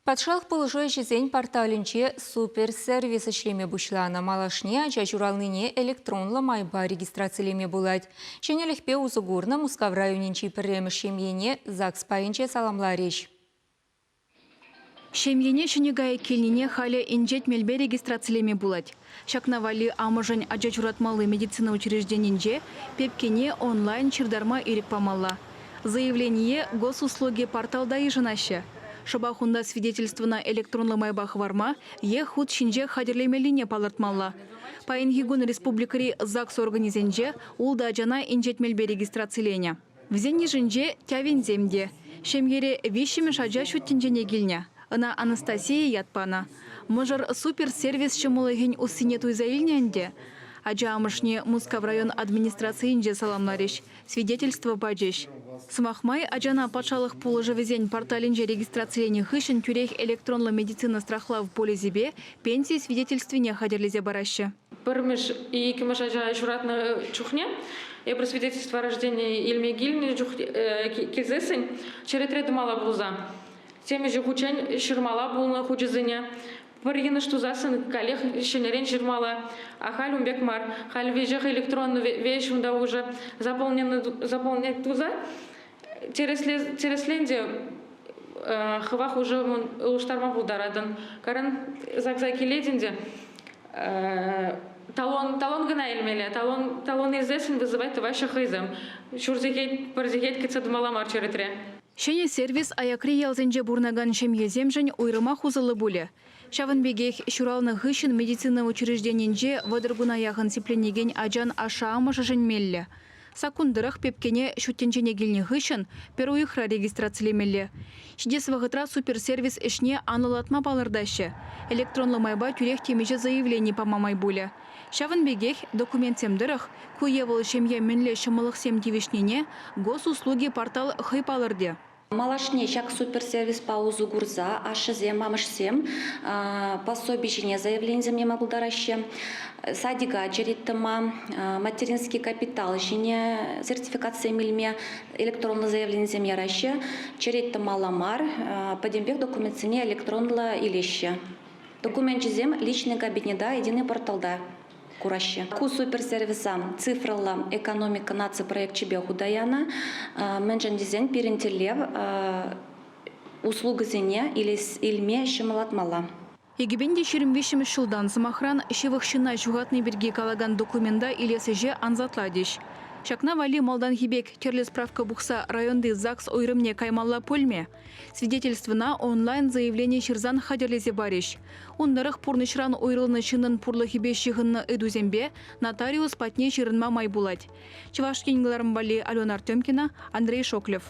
Патшалық положой жезен порталінче суперсервис ішлеме бұшлана малашне жажуралныне электронлы майба регистрациялеме болады. Шенелікпе ұзығырна Мускав районенче пірремі шемьене ЗАГС пайынче саламлареш. Шемьене шенегай келнене халі инжет мельбе регистрациялеме болады. Шакнавали амыжын ажачуратмалы медицина учрежденинже пепкене онлайн чирдарма ирек памалла. Заявление госуслуги порталда еженаще. Шабахунда свидетельство на электронлы майбах варма е худ шинже хадерлемелине палартмалла. Пайынгигун республикари ЗАГС организенже улда жана инжетмелбе регистрацияления. Взенни жинже тявин земде. Шемьере вещими шаджа шуттинжене гильня. Она Анастасия ятпана. Можер суперсервис шымылыгень усине туйзаильнянде. Аджамышне Мускав район администрациинже саламлариш. Свидетельство баджеш. Смахмай аджана патшалық пулыжы везен порталинже регистрацияление хышын тюрех электронлы медицина страхла в поле зебе пенсии свидетельствения хадерлизе бараще. Пырмыш и кимаш аджа журатна чухне. Я про свидетельство о рождении Ильме Гильни кизесень черетре думала блуза. Теми же хучень ширмала булна худжизыня. Паргина что засын коллег шенерен ширмала. А халь умбекмар. Халь вежех электронную вещь да уже заполнять туза. Через ленде хвах уже уштарма булдарадан. Карен закзаки леденде. Талон гана эльмеле, талон известен вызывает ваших изем. Шурзихет парзихет кицадмала марчеретре. Шене сервис аякри ялзенже бурнаган шемьеземжен уйрыма хузылы буле. Шавынбегех шуралны хышын медицина учрежденинже вадыргуна яхын сипленеген аджан аша амышышын мелле. Сакундырах пепкене шуттенчене гильни хышын перуихра регистрациялемелле. Шидес вағытра суперсервис ішне анылатма балырдашы. Электронлы майба тюрех темеже заявление помамай буле. Шавынбегех документсемдырах куевыл шемье менле шымылық семдивишнене госуслуги портал хыпалырде. Малашне шак суперсервис паузу гурза, ашызем, мамышсем, пособищение заявление землема булдараще, садига джериттама, материнский капитал, жіне сертификация мильме, электронное заявление земляраще, чериттама ламар, подембех документсене электронно илеще. Документ зем личный кабинета, единый порталда. Кураще. Ку суперсервиса цифрала экономика нации проект чебе худаяна, менжен дизайн перентелев, услуга зене или ильме шималатмала. Егебенде 25 жылдан замахран шевықшына жуғатны бірге калаган документа илесеже анзатладеш. Шакна вали малдан хибек терлі справка бухса районды ЗАГС ойрымне каймалла польме. Свидетельствына онлайн заявление шырзан хадерлезе бареш. Ондарых пурнышран ойрылны шынын пурлы хибе шығынны эдузембе нотариус патне шырынма май булать. Чевашкенгіларым вали Алена Артемкина, Андрей Шоклев.